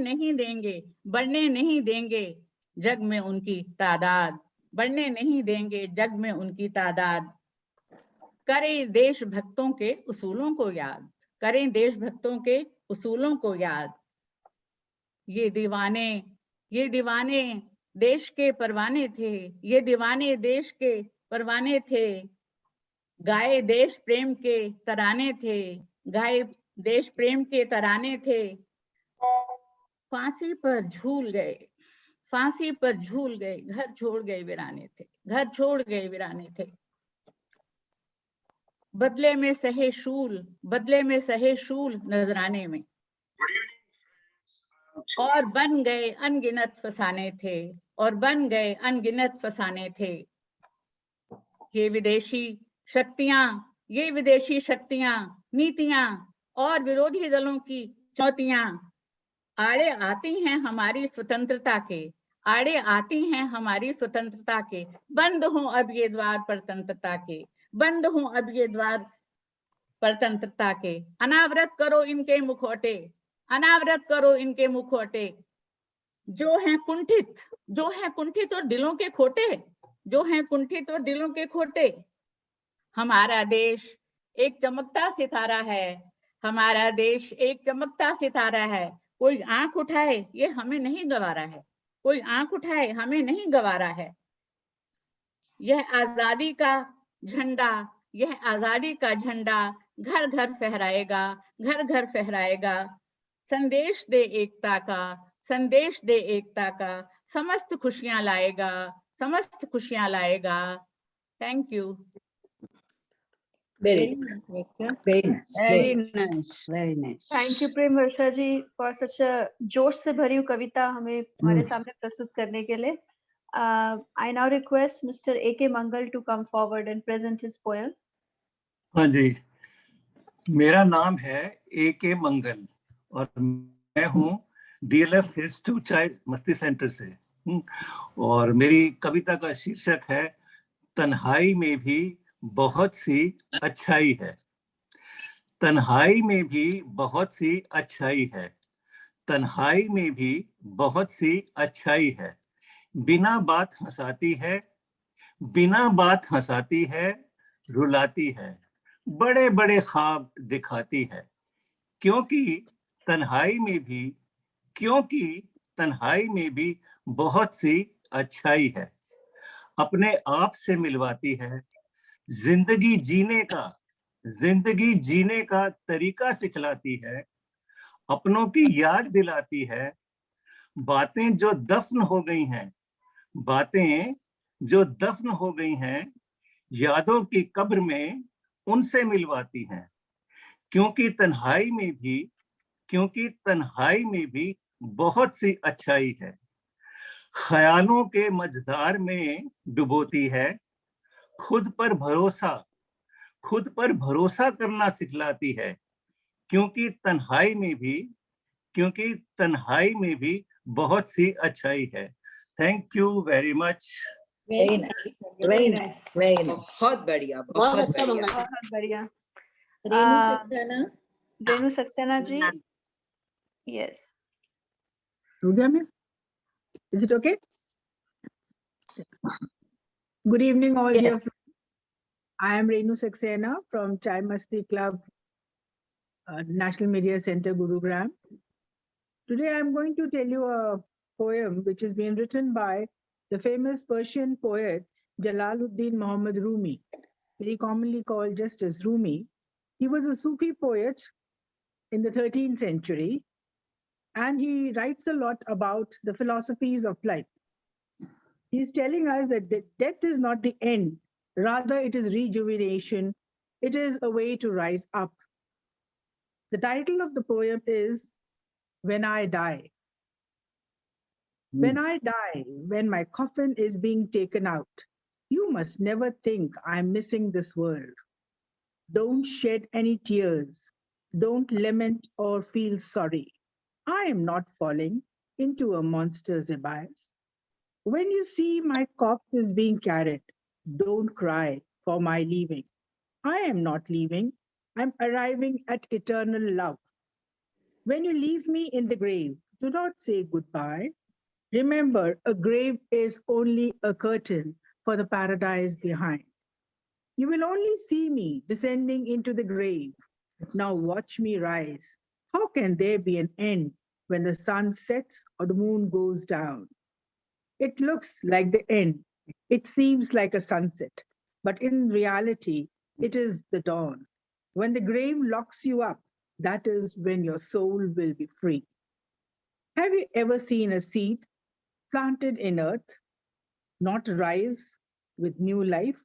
नहीं देंगे जग में उनकी तादाद। करें देशभक्तों के उसूलों को याद, ये दीवाने देश के परवाने थे, ये दीवाने देश के परवाने थे, गाए देश प्रेम के तराने थे, गाए देश प्रेम के तराने थे, फांसी पर झूल गए, फांसी पर झूल गए, घर छोड़ गए वीराने थे, घर छोड़ गए वीराने थे, बदले में सहे शूल नजराने में, और बन गए अनगिनत फसाने थे, और बन गए अनगिनत फसाने थे। ये विदेशी शक्तियां, नीतियां और विरोधी दलों की चुनौतियां आड़े आती हैं हमारी स्वतंत्रता के, आड़े आती हैं हमारी स्वतंत्रता के। बंद हो अब ये द्वार परतंत्रता के, बंद हो अब ये द्वार परतंत्रता के। अनावरत करो इनके मुखौटे, अनावरत करो इनके मुखौटे, जो हैं कुंठित और दिलों के खोटे, जो हैं कुंठित और दिलों के खोटे। हमारा देश एक चमकता सितारा है, हमारा देश एक चमकता सितारा है। कोई आंख उठाए ये हमें नहीं गवारा है, कोई आंख उठाए हमें नहीं गवारा है। यह आजादी का झंडा, यह आजादी का झंडा घर घर फहराएगा, घर घर फहराएगा। संदेश दे एकता का, संदेश दे एकता का, समस्त खुशियां लाएगा, समस्त खुशियां लाएगा। Thank you. Very nice. Very nice, very nice. Thank you Prem Varsha ji for such जोश से भरी हुई कविता हमें हमारे सामने प्रस्तुत करने के लिए। I now request mister A.K. Mangal to come forward and present his poem. हाँ जी, मेरा नाम है A.K. मंगल और मैं हूँ DLF Phase 2 चाय मस्ती सेंटर से। और मेरी कविता का शीर्षक है तन्हाई में भी बहुत सी अच्छाई है, तन्हाई में भी बहुत सी अच्छाई है, तन्हाई में भी बहुत सी अच्छाई है। बिना बात हंसाती है, बिना बात हंसाती है, रुलाती है, बड़े बड़े ख्वाब दिखाती है। क्योंकि तन्हाई में भी, क्योंकि तन्हाई में भी बहुत सी अच्छाई है। अपने आप से मिलवाती है, जिंदगी जीने का तरीका सिखलाती है, अपनों की याद दिलाती है, बातें जो दफन हो गई हैं, बातें जो दफन हो गई हैं, यादों की कब्र में उनसे मिलवाती हैं। क्योंकि तन्हाई में भी बहुत सी अच्छाई है। ख्यालों के मझधार में डुबोती है, खुद पर भरोसा करना सिखलाती है। क्योंकि तन्हाई में भी बहुत सी अच्छाई है। Thank you very much. Very nice. Very nice. Very nice. बहुत बढ़िया, बहुत अच्छा बढ़िया। मंगल। बहुत बढ़िया। Renu Renu Saxena ji, yes. Rudya miss, is it okay? Good evening, all Yes. dear friends. I am Renu Saxena from Chai Masti Club, National Media Center, Gurugram. Today I am going to tell you a poem which has been written by the famous Persian poet Jalaluddin Muhammad Rumi, very commonly called just as Rumi. He was a Sufi poet in the 13th century, and he writes a lot about the philosophies of life. He's telling us that death is not the end, rather it is rejuvenation. It is a way to rise up. The title of the poem is When I Die. When I die, when my coffin is being taken out, you must never think I'm missing this world. Don't shed any tears. Don't lament or feel sorry. I am not falling into a monster's abyss. When you see my corpse is being carried, don't cry for my leaving. I am not leaving. I'm arriving at eternal love. When you leave me in the grave, do not say goodbye. Remember, a grave is only a curtain for the paradise behind. You will only see me descending into the grave. Now watch me rise. How can there be an end when the sun sets or the moon goes down. It looks like the end. It seems like a sunset, but in reality, it is the dawn. When the grave locks you up, that is when your soul will be free. Have you ever seen a seed planted in earth not rise with new life?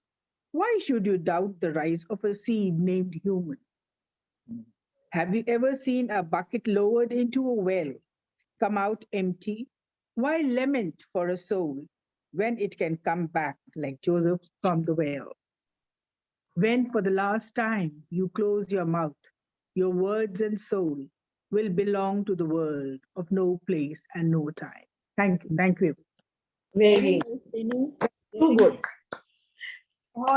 Why should you doubt the rise of a seed named human? Have you ever seen a bucket lowered into a well come out empty? Why lament for a soul when it can come back like Joseph from the well? When for the last time you close your mouth, your words and soul will belong to the world of no place and no time. Thank you. Thank you. Very too good.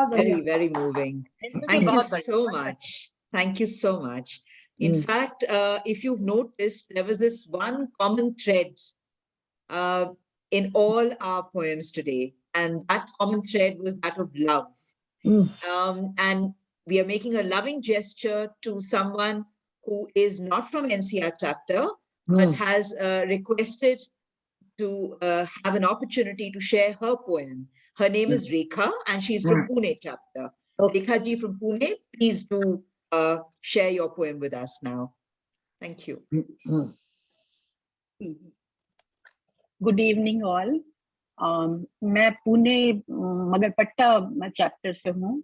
Very, very moving. Thank you बहुत बढ़िया, so much. Thank you so much. In fact, if you've noticed, there was this one common thread in all our poems today, and that common thread was that of love. And we are making a loving gesture to someone who is not from NCR chapter, but has requested to have an opportunity to share her poem. Her name is Rekha, and she's from Pune chapter. Rekha ji from Pune, please do share your poem with us now. Thank you. Good evening all. मैं Pune Magarpatta chapter से हूँ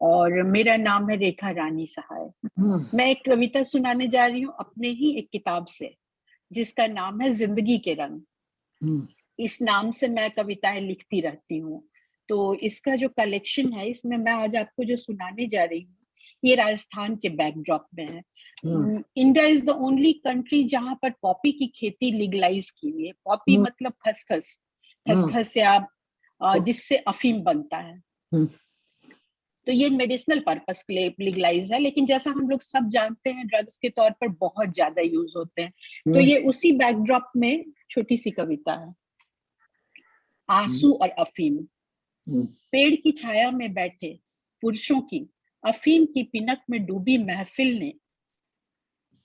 और मेरा नाम है रेखा रानी सहाय। मैं एक कविता सुनाने जा रही हूँ अपने ही एक किताब से जिसका नाम है जिंदगी के रंग। इस नाम से मैं कविताएं लिखती रहती हूँ, तो इसका जो कलेक्शन है इसमें मैं आज आपको जो सुनाने जा रही हूँ ये राजस्थान के बैकड्रॉप में है। India is the only country जहां पर पॉपी की खेती लीगलाइज की हुई है। पॉपी मतलब खसखस, खसखस से आप जिससे अफीम बनता है, तो ये मेडिसिनल पर्पस के लिए लीगलाइज है, लेकिन जैसा हम लोग सब जानते हैं ड्रग्स के तौर पर बहुत ज्यादा यूज होते हैं। तो ये उसी बैकड्रॉप में छोटी सी कविता है। आंसू और अफीम। पेड़ की छाया में बैठे पुरुषों की अफीम की पिनक में डूबी महफिल ने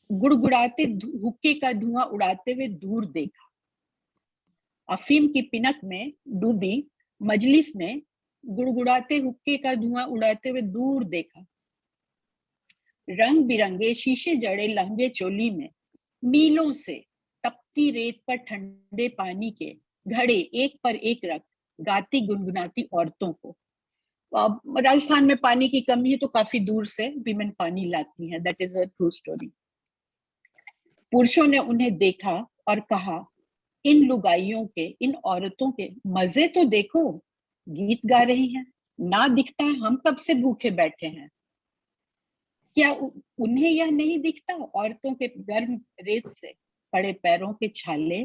गुड़गुड़ाते हुक्के का धुआं उड़ाते हुए दूर देखा। अफीम की पिनक में डूबी मजलिस ने गुड़गुड़ाते हुक्के का धुआं उड़ाते हुए दूर देखा। रंग बिरंगे शीशे जड़े लहंगे चोली में मीलों से तपती रेत पर ठंडे पानी के घड़े एक पर एक रख गाती गुनगुनाती औरतों को। राजस्थान में पानी की कमी है तो काफी दूर से विमेन पानी लाती हैं। That is a true story. पुरुषों ने उन्हें देखा और कहा, इन लुगाइयों के, इन औरतों के मजे तो देखो, गीत गा रही हैं, ना दिखता है हम कब से भूखे बैठे हैं। क्या उन्हें यह नहीं दिखता, औरतों के गर्म रेत से पड़े पैरों के छाले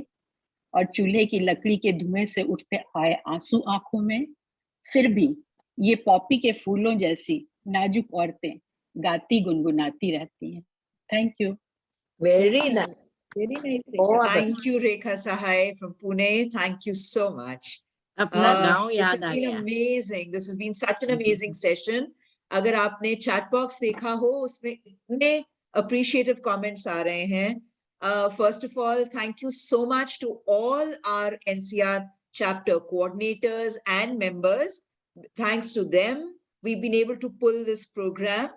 और चूल्हे की लकड़ी के धुएं से उठते आए आंसू आंखों में। फिर भी ये पॉपी के फूलों जैसी नाजुक औरतें गाती गुनगुनाती रहती हैं। Thank you. Very nice. Very nice. Thank you, Rekha Sahai from Pune. Thank you so much. अपना गांव This याद has आ been गया। amazing. This has been such an amazing session. अगर आपने chat box देखा हो उसमें इतने appreciative comments आ रहे हैं. First of all, thank you so much to all our NCR chapter coordinators and members. Thanks to them, we've been able to pull this program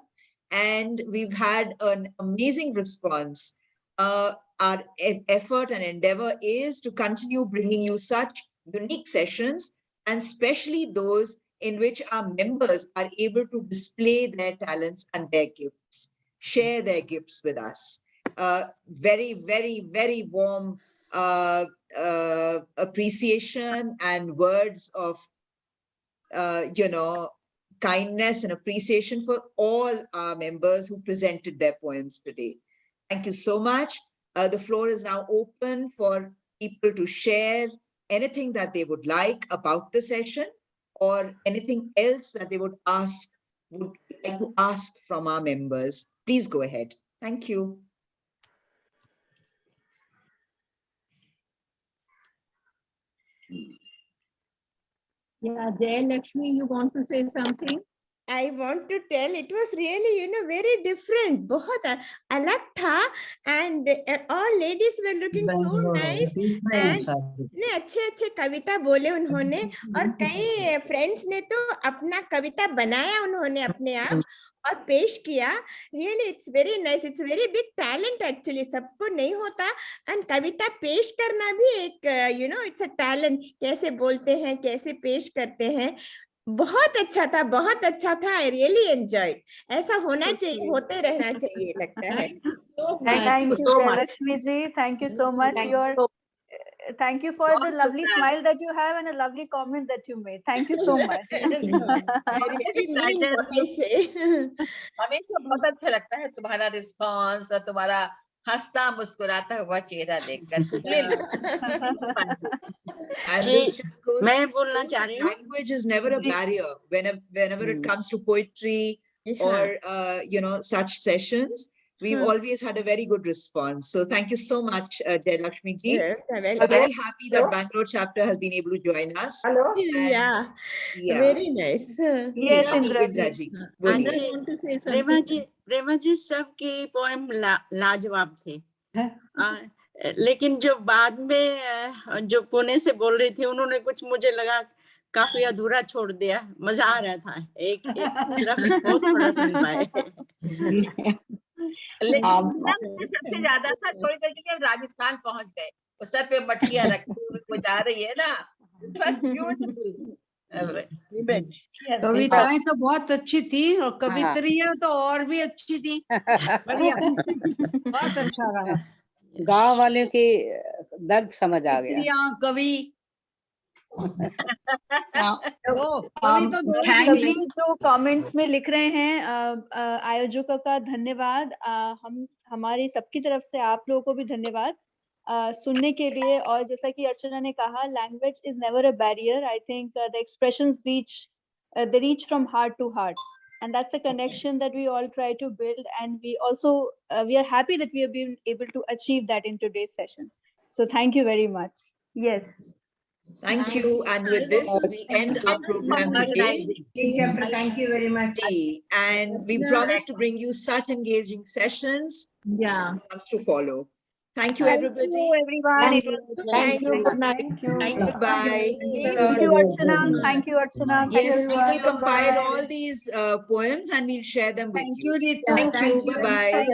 and we've had an amazing response. Our effort and endeavor is to continue bringing you such unique sessions, and especially those in which our members are able to display their talents and their gifts, share their gifts with us. Very, very, very warm appreciation and words of, kindness and appreciation for all our members who presented their poems today. Thank you so much. The floor is now open for people to share anything that they would like about the session or anything else that they would like to ask from our members. Please go ahead. Thank you. Yeah, Jayalakshmi, you want to say something? I want to tell it was really, very different. बहुत अलग था, and all ladies were looking so nice, and इतने अच्छे अच्छे कविता बोले उन्होंने, और कई फ्रेंड्स ने तो अपना कविता बनाया उन्होंने अपने आप और पेश किया. Really, it's very nice. It's very big talent actually. सबको नहीं होता, and कविता पेश करना भी एक it's a talent. कैसे बोलते हैं, कैसे पेश करते हैं. बहुत अच्छा था, बहुत अच्छा था. I really enjoyed. ऐसा होना चाहिए, होते रहना चाहिए लगता है. Thank you, Lakshmi ji. Thank you so much. Thank you for the lovely smile that you have and a lovely comment that you made. Thank you so much. हमेशा बहुत अच्छा लगता है तुम्हारा रिस्पांस और तुम्हारा हंसता मुस्कुराता हुआ चेहरा देखकर. And this just goes मैं बोलना चाह रही हूँ. Language is never a barrier whenever it comes to poetry or such sessions. We've always had a very good response. So thank you so much, Jayalakshmi ji. We're very happy that Bangalore chapter has been able to join us. Hello. And, yeah, very nice. Yes, Indra ji. प्रेमा जी सबकी poem लाजवाब थी. लेकिन जो बाद में जो पुणे से बोल रही थी, उन्होंने कुछ मुझे लगा काफी अधूरा छोड़ दिया. मजा आ रहा था. एक सिर्फ बहुत थोड़ा सुन पाए. सबसे ज्यादा था थोड़ी देर के लिए राजस्थान पहुंच गए. वो सर पे मटकियां रखी हुई जा रही है ना. कविताएं तो बहुत अच्छी थी और कवित्रियां तो और भी अच्छी थी. बढ़िया, बहुत अच्छा रहा. गांव वाले की दर्द समझ आ गया. कवि सभी जो कमेंट्स में लिख रहे हैं, आयोजकों का धन्यवाद. हमारी सबकी तरफ से आप लोगों को भी धन्यवाद सुनने के लिए. और जैसा कि अर्चना ने कहा, language is never a barrier. I think the expressions reach from heart to heart, and that's a connection that we all try to build, and we also we are happy that we have been able to achieve that in today's session. So thank you very much. Yes. Thank you. And with this, we end our program today. Thank you very much. And we promise to bring you such engaging sessions. Yeah. To follow. Thank you, everybody. Thank you, everyone. Thank you. Thank you. Bye. Thank you, Archana. Thank you, Archana. Yes, we will compile all these poems and we'll share them with you. Thank you, Rita. Thank you. Bye-bye.